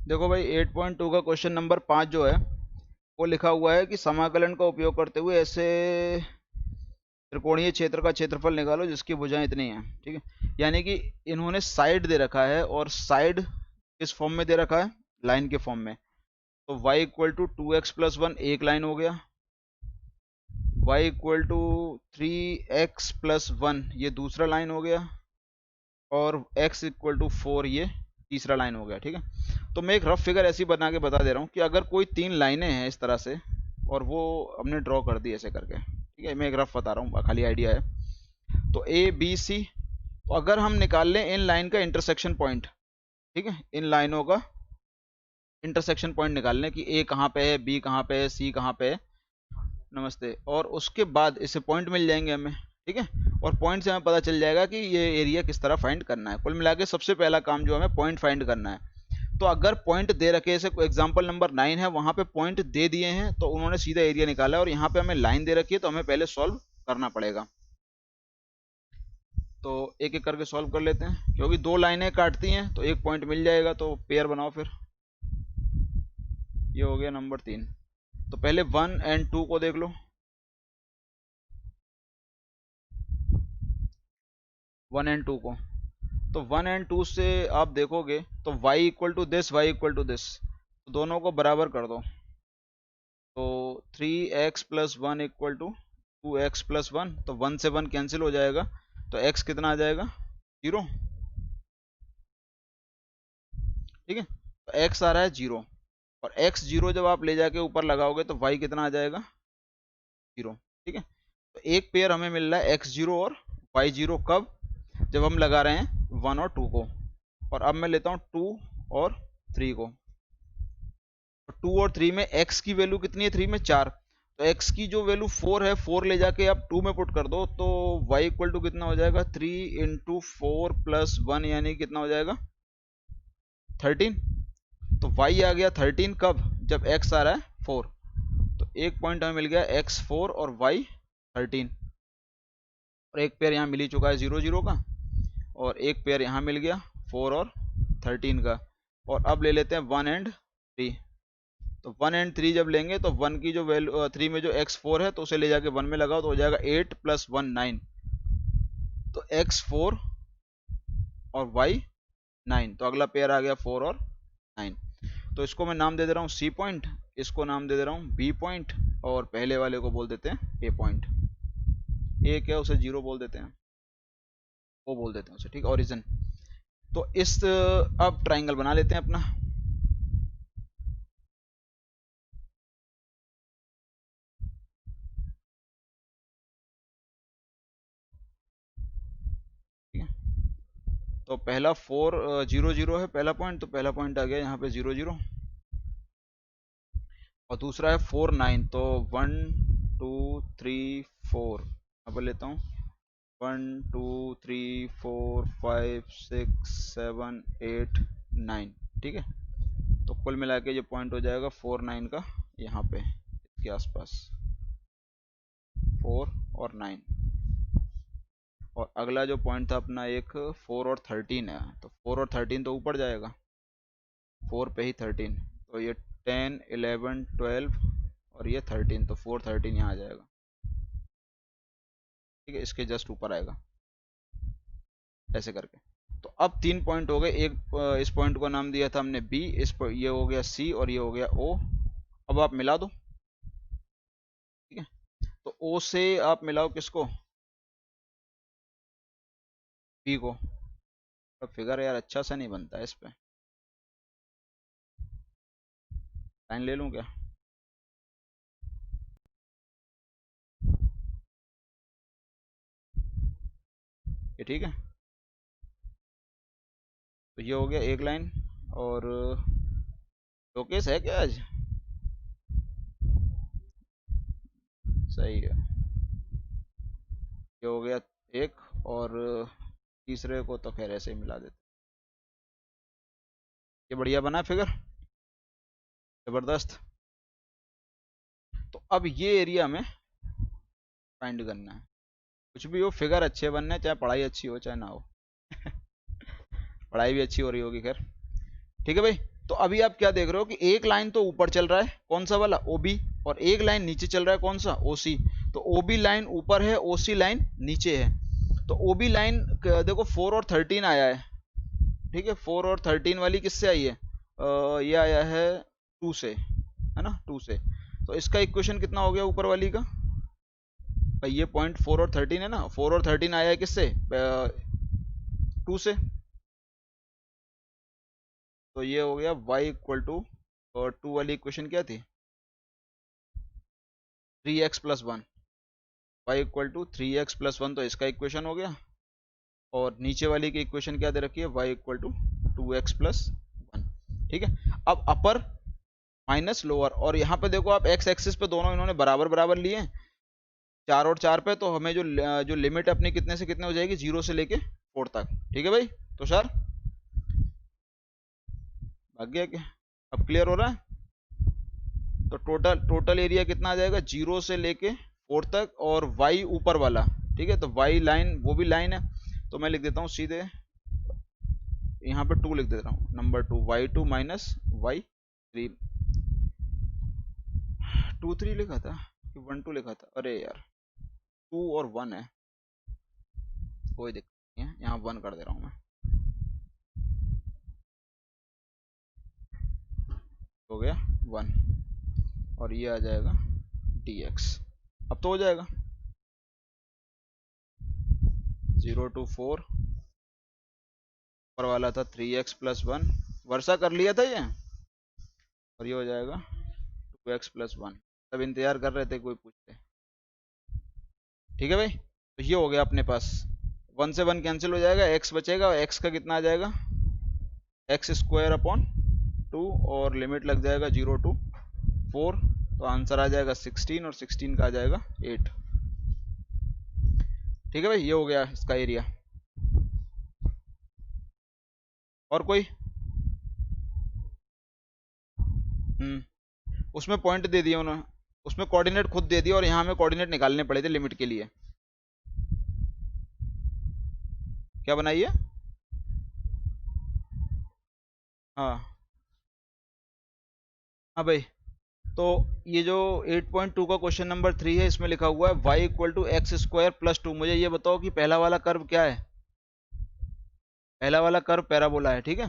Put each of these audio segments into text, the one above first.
देखो भाई 8.2 का क्वेश्चन नंबर 5 जो है वो लिखा हुआ है कि समाकलन का उपयोग करते हुए ऐसे त्रिकोणीय क्षेत्र का क्षेत्रफल निकालो जिसकी भुजाएं इतनी हैं। ठीक है, यानी कि इन्होंने साइड दे रखा है और साइड किस फॉर्म में दे रखा है, लाइन के फॉर्म में। तो y इक्वल टू 2x+1 एक लाइन हो गया, y इक्वल टू 3x+1 ये दूसरा लाइन हो गया, और x इक्वल टू 4 ये तीसरा लाइन हो गया। ठीक है, तो मैं एक रफ फिगर ऐसी बना के बता दे रहा हूँ कि अगर कोई तीन लाइनें हैं इस तरह से और वो हमने ड्रॉ कर दी ऐसे करके। ठीक है, मैं एक रफ बता रहा हूँ, खाली आइडिया है। तो ए बी सी, तो अगर हम निकाल लें इन लाइन का इंटरसेक्शन पॉइंट, ठीक है, इन लाइनों का इंटरसेक्शन पॉइंट निकाल लें कि ए कहाँ पे है, बी कहाँ पे है, सी कहाँ पे है, नमस्ते, और उसके बाद इससे पॉइंट मिल जाएंगे हमें। ठीक है, और पॉइंट से हमें पता चल जाएगा कि ये एरिया किस तरह फाइंड करना है। कुल मिला के सबसे पहला काम जो हमें पॉइंट फाइंड करना है। तो अगर पॉइंट दे रखे, जैसे एग्जांपल नंबर 9 है, वहां पे पॉइंट दे दिए हैं तो उन्होंने सीधा एरिया निकाला है, और यहाँ पे हमें लाइन दे रखी है तो हमें पहले सॉल्व करना पड़ेगा। तो एक एक करके सॉल्व कर लेते हैं, क्योंकि दो लाइनें काटती हैं तो एक पॉइंट मिल जाएगा। तो पेयर बनाओ फिर। ये हो गया नंबर 3। तो पहले 1 एंड 2 को देख लो। 1 एंड 2 को, तो 1 एंड 2 से आप देखोगे तो y equal to this, y equal to this, तो दोनों को बराबर कर दो। तो 3x+1 इक्वल टू 2x+1, तो 1 से 1 कैंसिल हो जाएगा, तो x कितना आ जाएगा, 0। ठीक है, तो x आ रहा है 0, और x 0 जब आप ले जाके ऊपर लगाओगे तो y कितना आ जाएगा, 0। ठीक है, तो एक पेयर हमें मिल रहा है x0 और y0 कब, जब हम लगा रहे हैं 1 और 2 को। और अब मैं लेता हूँ 2 और 3 को। 2 और 3 में x की वैल्यू कितनी है, 3 में 4, तो x की जो वैल्यू 4 है, 4 ले जाके आप 2 में पुट कर दो, तो y इक्वल टू कितना हो जाएगा, 3 इंटू 4 प्लस 1, यानी कितना हो जाएगा, 13। तो y आ गया 13 कब, जब x आ रहा है 4। तो एक पॉइंट हमें मिल गया x4 और y 13, और एक पेयर यहाँ मिल ही चुका है 0 0 का, और एक पेयर यहाँ मिल गया 4 और 13 का। और अब ले लेते हैं 1 एंड 3। तो 1 एंड 3 जब लेंगे तो 1 की जो वैल्यू 3 में जो x4 है तो उसे ले जाके 1 में लगाओ, तो हो जाएगा 8 प्लस 1 9। तो x4 और y 9, तो अगला पेयर आ गया 4 और 9। तो इसको मैं नाम दे दे रहा हूँ सी पॉइंट, इसको नाम दे दे रहा हूँ बी पॉइंट, और पहले वाले को बोल देते हैं ए पॉइंट। ए क्या, उसे 0 बोल देते हैं, वो बोल देते हैं उसे। ठीक, ओरिजिन। तो इस अब ट्राइंगल बना लेते हैं अपना। ठीक है, तो पहला 4 0 0 है पहला पॉइंट, तो पहला पॉइंट आ गया यहाँ पे 0 0, और दूसरा है 4 9, तो 1 2 3 4 यहाँ पर लेता हूँ, 1 2 3 4 5 6 7 8 9। ठीक है, तो कुल मिला के ये पॉइंट हो जाएगा 4 9 का, यहाँ पे इसके आसपास 4 और 9। और अगला जो पॉइंट था अपना एक 4 और 13 है, तो 4 और 13 तो ऊपर जाएगा, 4 पे ही 13, तो ये 10 11 12 और ये 13, तो 4 13 यहाँ आ जाएगा। ठीक है, इसके जस्ट ऊपर आएगा ऐसे करके। तो अब 3 पॉइंट हो गए, एक इस पॉइंट को नाम दिया था हमने बी, ये हो गया सी, और ये हो गया ओ। अब आप मिला दो। ठीक है, तो ओ से आप मिलाओ किसको, बी को। अब फिगर यार अच्छा सा नहीं बनता है इस पे, लाइन ले लूँ क्या, ये ठीक है। तो ये हो गया एक लाइन, और शोकेस है क्या आज, सही है। ये हो गया एक, और तीसरे को तो खैर ऐसे ही मिला देते। ये बढ़िया बना फिगर, जबरदस्त। तो अब ये एरिया में फाइंड करना है। कुछ भी हो, फिगर अच्छे बनने, चाहे पढ़ाई अच्छी हो चाहे ना हो। पढ़ाई भी अच्छी हो रही होगी खैर। ठीक है भाई, तो अभी आप क्या देख रहे हो कि एक लाइन तो ऊपर चल रहा है, कौन सा वाला, ओबी, और एक लाइन नीचे चल रहा है, कौन सा, ओसी। तो ओबी लाइन ऊपर है, ओसी लाइन नीचे है। तो ओबी लाइन देखो 4 और 13 आया है, ठीक है, 4 और 13 वाली किससे आई है, ये आया है 2 से, है ना, 2 से। तो इसका इक्वेशन कितना हो गया ऊपर वाली का भाई, ये पॉइंट 4 और 13 है ना, 4 और 13 आया है किससे, 2 से। तो ये हो गया y इक्वल टू, और 2 वाली इक्वेशन क्या थी, 3x plus 1, y equal to 3x plus 1, तो इसका इक्वेशन हो गया। और नीचे वाली की इक्वेशन क्या दे रखी है, y equal to 2x plus 1, ठीक है। अब अपर माइनस लोअर, और यहाँ पे देखो आप x एक्सिस पे दोनों इन्होंने बराबर बराबर लिए हैं, 4 और 4 पे, तो हमें जो लिमिट अपनी कितने से कितने हो जाएगी, 0 से लेके 4 तक, ठीक है भाई। तो सर भाग गया क्या, अब क्लियर हो रहा है। तो टोटल एरिया कितना आ जाएगा, 0 से लेके 4 तक, और y ऊपर वाला, ठीक है। तो y लाइन वो भी लाइन है, तो मैं लिख देता हूँ सीधे यहाँ पे 2 लिख देता हूँ, नंबर 2, y2 माइनस y3, 2 3 लिखा था कि 1 2 लिखा था, अरे यार 2 और 1 है, कोई दिक्कत नहीं है, यहाँ 1 कर दे रहा हूँ मैं, हो गया 1, और ये आ जाएगा dx। अब तो हो जाएगा 0 to 4, ऊपर वाला था 3x प्लस 1, वर्षा कर लिया था ये, और ये हो जाएगा 2x प्लस 1। सब इंतजार कर रहे थे कोई पूछते, ठीक है भाई। तो ये हो गया अपने पास, 1 से 1 कैंसिल हो जाएगा, x बचेगा, और x का कितना आ जाएगा, एक्स स्क्वायर अपॉन 2, और लिमिट लग जाएगा 0 to 4, तो आंसर आ जाएगा 16, और 16 का आ जाएगा 8, ठीक है भाई। ये हो गया इसका एरिया। और कोई, उसमें पॉइंट दे दिए उन्होंने, उसमें कोऑर्डिनेट खुद दे दिया, और यहाँ हमें कोऑर्डिनेट निकालने पड़े थे लिमिट के लिए। क्या बनाइए, हाँ हाँ भाई। तो ये जो 8.2 का क्वेश्चन नंबर 3 है, इसमें लिखा हुआ है y equal to x square plus 2। मुझे ये बताओ कि पहला वाला कर्व क्या है, पहला वाला कर्व पैराबोला है, ठीक है,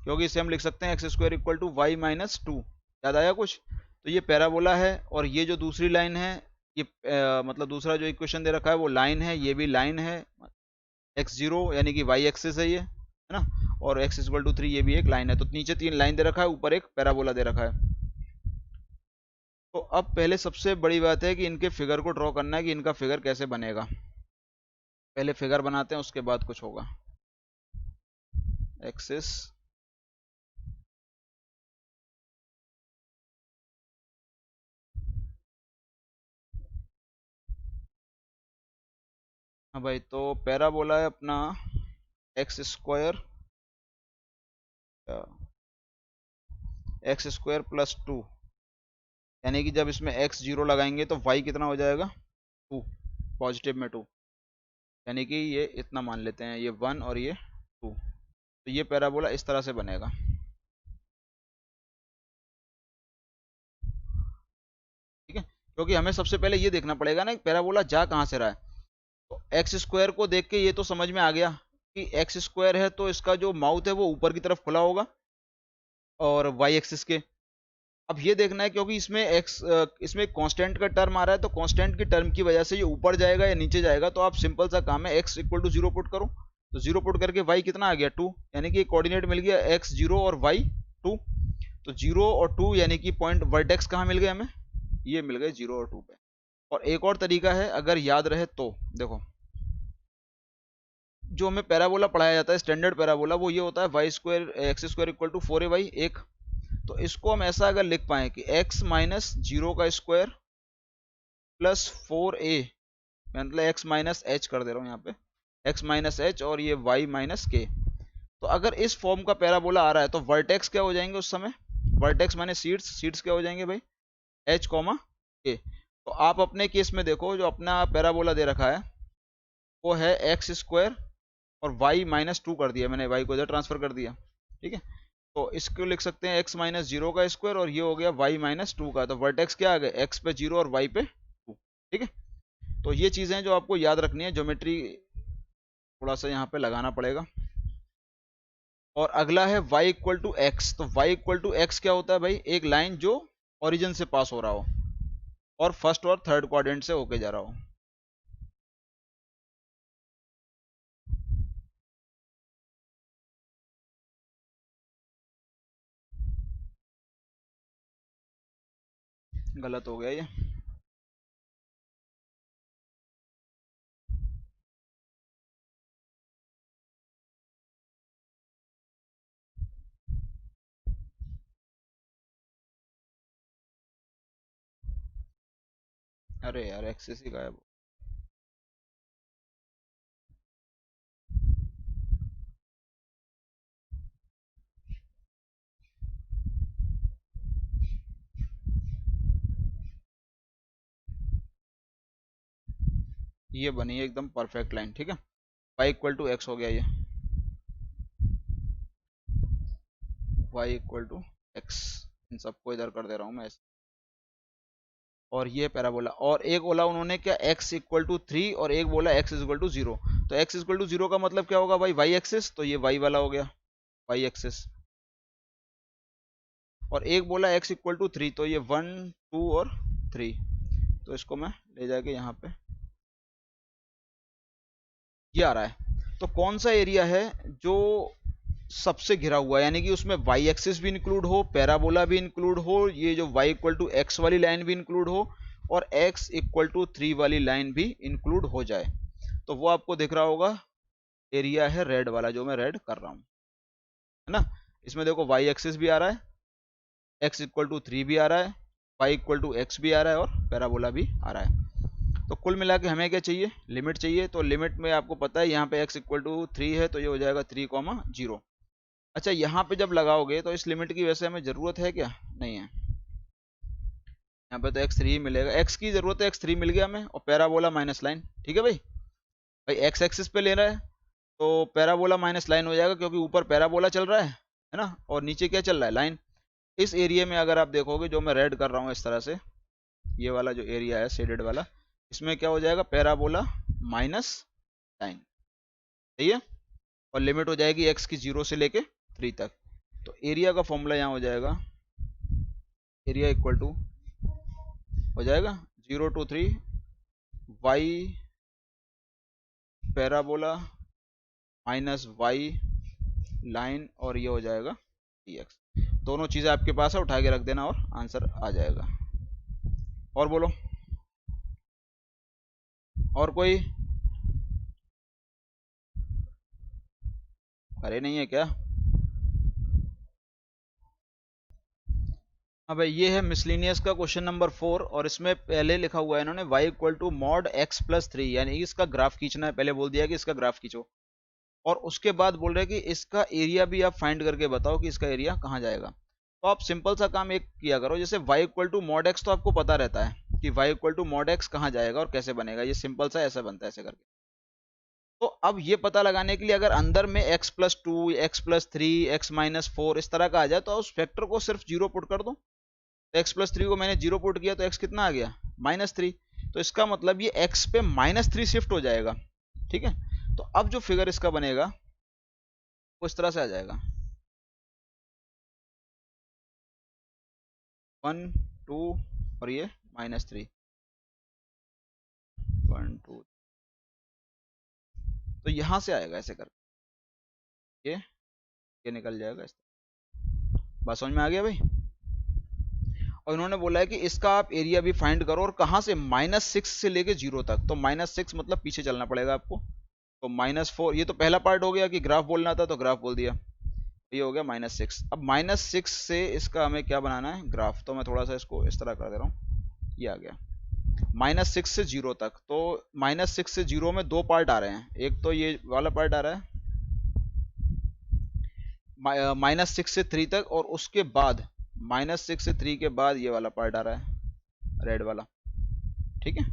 क्योंकि इसे हम लिख सकते हैं x square equal to y minus 2, याद आया कुछ। तो ये पैराबोला है, और ये जो दूसरी लाइन है, ये मतलब दूसरा जो इक्वेशन दे रखा है वो लाइन है, ये भी लाइन है, x0 यानी कि y एक्सिस है ये, है ना, और x इक्वल टू 3 ये भी एक लाइन है। तो नीचे 3 लाइन दे रखा है, ऊपर एक पैराबोला दे रखा है। तो अब पहले सबसे बड़ी बात है कि इनके फिगर को ड्रॉ करना है, कि इनका फिगर कैसे बनेगा। पहले फिगर बनाते हैं, उसके बाद कुछ होगा। एक्सिस, हाँ भाई, तो पैराबोला है अपना x square, x square plus 2, यानी कि जब इसमें x0 लगाएंगे तो y कितना हो जाएगा, 2, पॉजिटिव में 2, यानी कि ये इतना मान लेते हैं, ये 1 और ये 2। तो ये पैराबोला इस तरह से बनेगा, ठीक है, क्योंकि हमें सबसे पहले ये देखना पड़ेगा ना कि पैराबोला जा कहाँ से रहा है। तो एक्स स्क्वायर को देख के ये तो समझ में आ गया कि एक्स स्क्वायर है, तो इसका जो माउथ है वो ऊपर की तरफ खुला होगा, और वाई एक्सिस के। अब ये देखना है, क्योंकि इसमें कांस्टेंट का टर्म आ रहा है, तो कांस्टेंट की टर्म की वजह से ये ऊपर जाएगा या नीचे जाएगा। तो आप सिंपल सा काम है, x इक्वल टू 0 पुट करो, तो 0 पुट करके y कितना आ गया, 2, यानी कि कोऑर्डिनेट मिल गया x 0 और y 2। तो 0 और 2 यानी कि पॉइंट वर्टेक्स कहाँ मिल गए हमें, ये मिल गए 0 और 2 पे। और एक और तरीका है, अगर याद रहे तो देखो, जो हमें पैराबोला पढ़ाया जाता है स्टैंडर्ड पैराबोला, वो ये होता है y square x square equal to 4ay एक। तो इसको हम ऐसा अगर लिख पाए कि x माइनस 0 का स्क्वायर प्लस 4a, मतलब x माइनस एच कर दे रहा हूँ यहाँ पे, x माइनस एच, और ये y माइनस के। तो अगर इस फॉर्म का पैराबोला आ रहा है, तो वर्टेक्स क्या हो जाएंगे उस समय, वर्टेक्स माने सीड्स क्या हो जाएंगे भाई, h कॉमा के। तो आप अपने केस में देखो, जो अपना पैराबोला दे रखा है वो है एक्स स्क्वायर और y माइनस 2 कर दिया मैंने, y को इधर ट्रांसफर कर दिया, ठीक है। तो इसको लिख सकते हैं x माइनस जीरो का स्क्वायर, और ये हो गया y माइनस टू का। तो वर्टेक्स क्या आ गया, x पे जीरो और y पे टू। ठीक है, तो ये चीजें जो आपको याद रखनी है, ज्योमेट्री थोड़ा सा यहाँ पे लगाना पड़ेगा। और अगला है y इक्वल टू एक्स। तो y इक्वल टू एक्स क्या होता है भाई, एक लाइन जो ओरिजिन से पास हो रहा हो और फर्स्ट और थर्ड क्वाड्रेंट से होके जा रहा हो। गलत हो गया ये। अरे यार एक्सेस ही गायब। ये बनी है एकदम परफेक्ट लाइन। ठीक है, y इक्वल टू एक्स हो गया ये, y इक्वल टू एक्स। इन सबको इधर कर दे रहा हूँ मैं ऐसे। और ये पैराबोला, और एक बोला उन्होंने क्या, x इक्वल टू थ्री, और एक बोला x इक्वल टू जीरो। तो x इक्वल टू जीरो का मतलब क्या होगा भाई, y एक्सिस, तो ये y वाला हो गया, y एक्सिस। और एक बोला x इक्वल टू थ्री, तो ये वन टू और थ्री। तो इसको मैं ले जाके यहाँ पे, ये आ रहा है। तो कौन सा एरिया है जो सबसे घिरा हुआ है, यानी कि उसमें वाई एक्सिस भी इंक्लूड हो, पैराबोला भी इंक्लूड हो, ये जो y इक्वल टू एक्स वाली लाइन भी इंक्लूड हो, और x इक्वल टू थ्री वाली लाइन भी इंक्लूड हो जाए। तो वो आपको दिख रहा होगा, एरिया है रेड वाला जो मैं रेड कर रहा हूँ, है ना। इसमें देखो y एक्सिस भी आ रहा है, x इक्वल टू थ्री भी आ रहा है, y इक्वल टू एक्स भी आ रहा है, और पैराबोला भी आ रहा है। तो कुल मिला के हमें क्या चाहिए, लिमिट चाहिए। तो लिमिट में आपको पता है यहाँ पे x इक्वल टू थ्री है, तो ये हो जाएगा थ्री कॉमा जीरो। अच्छा, यहाँ पे जब लगाओगे तो इस लिमिट की वैसे हमें जरूरत है क्या, नहीं है। यहाँ पे तो एक्स थ्री मिलेगा, एक्स की जरूरत है, एक्स थ्री मिल गया हमें, और पैराबोला माइनस लाइन। ठीक है भाई, भाई एक्स एक्सिस पे ले रहा है तो पैराबोला माइनस लाइन हो जाएगा, क्योंकि ऊपर पैराबोला चल रहा है ना, और नीचे क्या चल रहा है, लाइन। इस एरिया में अगर आप देखोगे, जो मैं रेड कर रहा हूँ इस तरह से, ये वाला जो एरिया है शेडेड वाला, इसमें क्या हो जाएगा, पैराबोला माइनस लाइन। सही है, और लिमिट हो जाएगी एक्स की जीरो से लेके थ्री तक। तो एरिया का फॉर्मूला यहाँ हो जाएगा, एरिया इक्वल टू हो जाएगा zero to three y parabola minus y line, और ये हो जाएगा डी एक्स। दोनों चीज़ें आपके पास है, उठा के रख देना और आंसर आ जाएगा। और बोलो, और कोई, अरे नहीं है क्या। हाँ भाई, ये है मिसलिनियस का क्वेश्चन नंबर 4, और इसमें पहले लिखा हुआ है इन्होंने y equal to mod x plus three, यानी इसका ग्राफ खींचना है। पहले बोल दिया कि इसका ग्राफ खींचो, और उसके बाद बोल रहे हैं कि इसका एरिया भी आप फाइंड करके बताओ कि इसका एरिया कहाँ जाएगा। तो आप सिंपल सा काम एक किया करो, जैसे y equal to mod x तो आपको पता रहता है कि y equal to mod x कहाँ जाएगा और कैसे बनेगा, ये सिंपल सा ऐसा बनता है ऐसे करके। तो अब ये पता लगाने के लिए अगर अंदर में x plus two, x plus three, x minus four इस तरह का आ जाए, तो उस फैक्टर को सिर्फ जीरो पुट कर दो। तो एक्स प्लस थ्री को मैंने जीरो पुट किया, तो एक्स कितना आ गया, माइनस थ्री। तो इसका मतलब ये एक्स पे माइनस थ्री शिफ्ट हो जाएगा। ठीक है, तो अब जो फिगर इसका बनेगा वो इस तरह से आ जाएगा, वन टू, और ये माइनस थ्री, वन टू। तो यहां से आएगा ऐसे करके, ये निकल जाएगा इस तरह। बात समझ में आ गया भाई। और इन्होंने बोला है कि इसका आप एरिया भी फाइंड करो, और कहां से, माइनस सिक्स से लेके जीरो तक। तो माइनस सिक्स मतलब पीछे चलना पड़ेगा आपको, तो माइनस फोर। ये तो पहला पार्ट हो गया कि ग्राफ बोलना था, तो ग्राफ बोल दिया। ये हो गया माइनस सिक्स। अब माइनस सिक्स से इसका हमें क्या बनाना है, ग्राफ। तो मैं थोड़ा सा इसको इस तरह कर दे रहा हूँ, ये आ गया माइनस सिक्स से जीरो तक। तो माइनस सिक्स से जीरो में दो पार्ट आ रहे हैं, एक तो ये वाला पार्ट आ रहा है माइनस सिक्स से थ्री तक, और उसके बाद माइनस सिक्स से थ्री के बाद ये वाला पार्ट आ रहा है रेड वाला। ठीक है,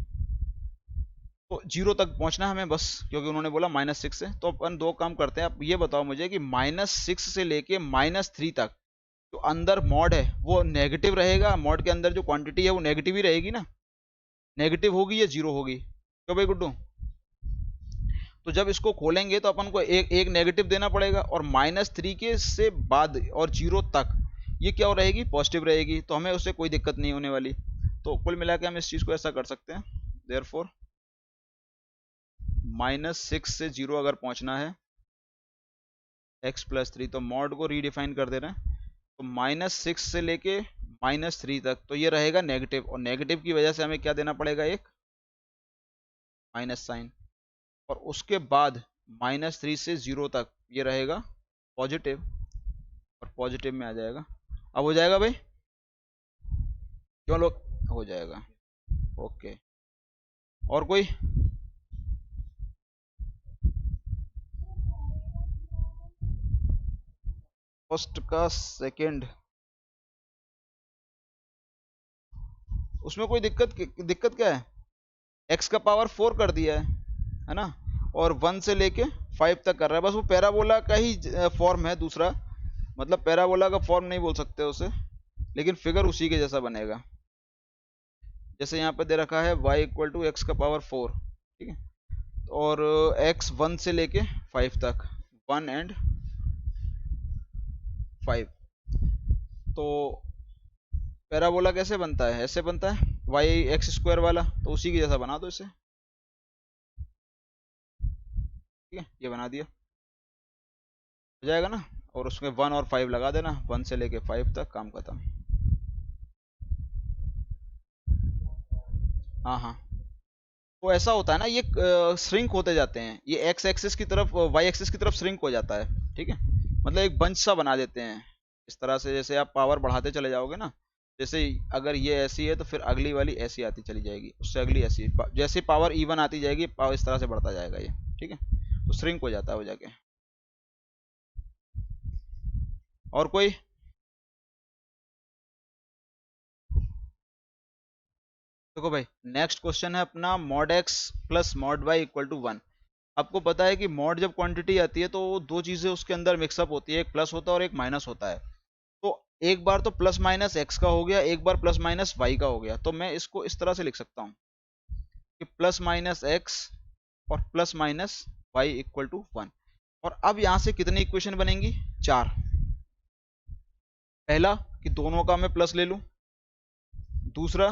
तो जीरो तक पहुंचना है हमें बस, क्योंकि उन्होंने बोला -6 से। तो अपन दो काम करते हैं, आप ये बताओ मुझे कि -6 से लेके -3 तक जो अंदर मॉड है वो नेगेटिव रहेगा, मॉड के अंदर जो क्वांटिटी है वो नेगेटिव ही रहेगी ना, नेगेटिव होगी या जीरो होगी, क्यों भाई गुड्डू? तो जब इसको खोलेंगे तो अपन को एक एक नेगेटिव देना पड़ेगा, और -3 के से बाद और जीरो तक ये क्या हो रहेगी, पॉजिटिव रहेगी, तो हमें उससे कोई दिक्कत नहीं होने वाली। तो कुल मिला के हम इस चीज को ऐसा कर सकते हैं, देयरफॉर -6 से जीरो अगर पहुंचना है x+3, तो मॉड को रीडिफाइन कर दे रहे हैं, तो -6 से लेके -3 तक तो ये रहेगा नेगेटिव, और नेगेटिव की वजह से हमें क्या देना पड़ेगा, एक माइनस साइन, और उसके बाद -3 से जीरो तक ये रहेगा पॉजिटिव, और पॉजिटिव में आ जाएगा। अब हो जाएगा भाई, क्यों लोग, हो जाएगा। ओके, और कोई? फर्स्ट का सेकंड, उसमें कोई दिक्कत क्या है, x का पावर 4 कर दिया है ना, और 1 से लेके 5 तक कर रहा है, बस वो पैराबोला का ही फॉर्म है दूसरा, मतलब पैराबोला का फॉर्म नहीं बोल सकते उसे, लेकिन फिगर उसी के जैसा बनेगा। जैसे यहाँ पे दे रखा है y = x का पावर 4, ठीक है, और x 1 से लेके 5 तक, 1 and 5, तो पैराबोला कैसे बनता है, ऐसे बनता है y(x²) वाला, तो उसी के जैसा बना दो इसे, ठीक है, ये बना दिया, हो जाएगा ना, और उसमें 1 और 5 लगा देना, 1 से लेके 5 तक, काम खत्म। हाँ हाँ, तो ऐसा होता है ना, ये श्रिंक होते जाते हैं, ये एक्स एक्सिस की तरफ, वाई एक्सिस की तरफ श्रिंक हो जाता है, ठीक है, मतलब एक बंच सा बना देते हैं इस तरह से, जैसे आप पावर बढ़ाते चले जाओगे ना, जैसे अगर ये ऐसी है तो फिर अगली वाली ऐसी आती चली जाएगी, उससे अगली ऐसी, जैसे पावर इवन आती जाएगी, पावर इस तरह से बढ़ता जाएगा ये, ठीक है, तो श्रिंक हो जाता है वो जाके। और कोई? देखो भाई, नेक्स्ट क्वेश्चन है अपना, mod x plus mod y = 1। आपको पता है कि मॉड जब क्वांटिटी आती है तो दो चीजें उसके अंदर मिक्सअप होती है, एक प्लस होता है और एक माइनस होता है। तो एक बार तो प्लस माइनस एक्स का हो गया, एक बार प्लस माइनस वाई का हो गया, तो मैं इसको इस तरह से लिख सकता हूँ कि प्लस माइनस एक्स और plus minus y equal to 1। और अब यहां से कितनी इक्वेशन बनेंगी, 4। पहला कि दोनों का मैं प्लस ले लूं, दूसरा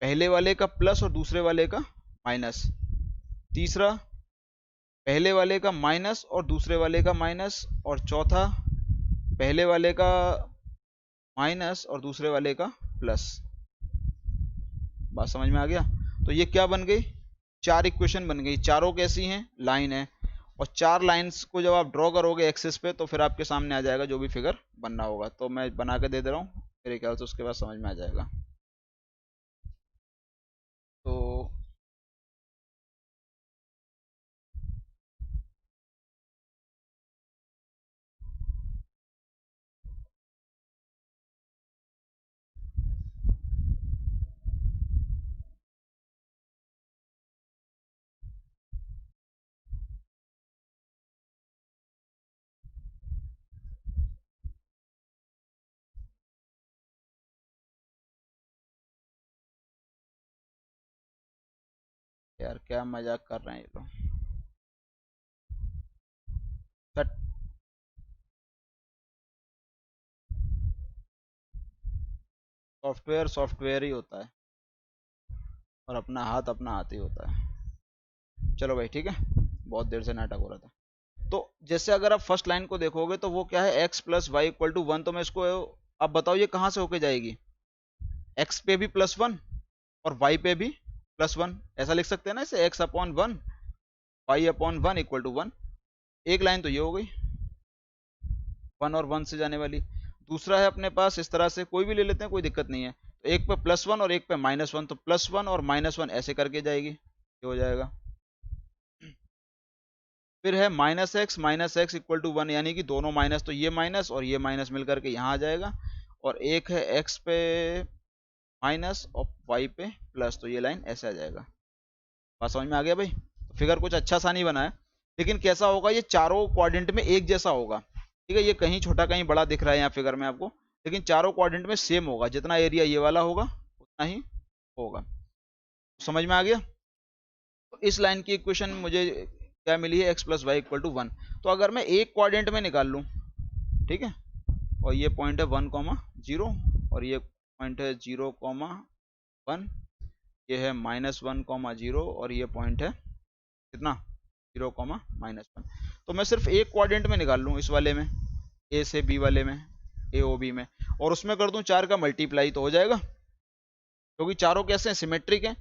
पहले वाले का प्लस और दूसरे वाले का माइनस, तीसरा पहले वाले का माइनस और दूसरे वाले का माइनस, और चौथा पहले वाले का माइनस और दूसरे वाले का प्लस। बात समझ में आ गया? तो ये क्या बन गई, 4 इक्वेशन बन गई, चारों कैसी हैं, लाइन है, और 4 लाइंस को जब आप ड्रॉ करोगे एक्सिस पे तो फिर आपके सामने आ जाएगा जो भी फिगर बनना होगा। तो मैं बना के दे रहा हूँ, मेरे ख्याल से उसके बाद समझ में आ जाएगा। तो यार क्या मजाक कर रहे हैं ये लोग। सॉफ्टवेयर सॉफ्टवेयर ही होता है, और अपना हाथ ही होता है। चलो भाई ठीक है, बहुत देर से नाटक हो रहा था। तो जैसे अगर आप फर्स्ट लाइन को देखोगे तो वो क्या है, x plus y equal to 1, तो मैं इसको, अब बताओ ये कहाँ से होके जाएगी, x पे भी +1 और y पे भी +1, ऐसा लिख सकते हैं ना इसे, x/1 y/1 इक्वल टू 1। एक लाइन तो ये हो गई 1 और 1 से जाने वाली। दूसरा है अपने पास इस तरह से, कोई भी ले लेते हैं कोई दिक्कत नहीं है, तो एक पे +1 और एक पे -1, तो +1 और -1 ऐसे करके जाएगी, ये हो जाएगा। फिर है -x इक्वल टू 1, यानी कि दोनों माइनस, तो ये माइनस और ये माइनस मिल करके यहाँ आ जाएगा। और एक है x पे माइनस और y पे प्लस, तो ये लाइन ऐसे आ जाएगा। बात समझ में आ गया भाई? तो फिगर कुछ अच्छा सा नहीं बना है, लेकिन कैसा होगा, ये चारों क्वाड्रेंट में एक जैसा होगा। ठीक है, ये कहीं छोटा कहीं बड़ा दिख रहा है यहाँ फिगर में आपको, लेकिन चारों क्वाड्रेंट में सेम होगा, जितना एरिया ये वाला होगा उतना ही होगा। समझ में आ गया? तो इस लाइन की इक्वेशन मुझे क्या मिली है, x plus y equal to 1। तो अगर मैं एक क्वाड्रेंट में निकाल लूँ, ठीक है, और ये पॉइंट है 1,0 और ये पॉइंट है 0,1, ये है -1,0 और ये पॉइंट है कितना 0,-1। तो मैं सिर्फ एक क्वाड्रेंट में निकाल लूँ, इस वाले में, ए से बी वाले में, ए ओ बी में, और उसमें कर दूं 4 का मल्टीप्लाई, तो हो जाएगा, क्योंकि चारों कैसे हैं, सिमेट्रिक हैं,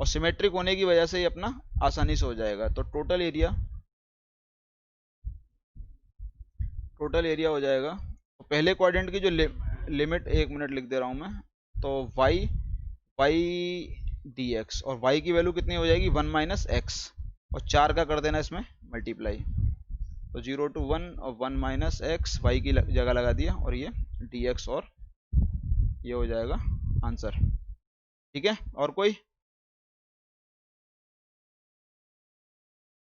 और सिमेट्रिक होने की वजह से ये अपना आसानी से हो जाएगा। तो टोटल एरिया हो जाएगा। तो पहले क्वाड्रेंट की जो लिमिट, 1 मिनट लिख दे रहा हूँ मैं, तो वाई डी एक्स, और वाई की वैल्यू कितनी हो जाएगी, 1 माइनस एक्स, और 4 का कर देना इसमें मल्टीप्लाई, तो 0 to 1 और 1 माइनस एक्स वाई की जगह लगा दिया, और ये डी एक्स, और ये हो जाएगा आंसर। ठीक है, और कोई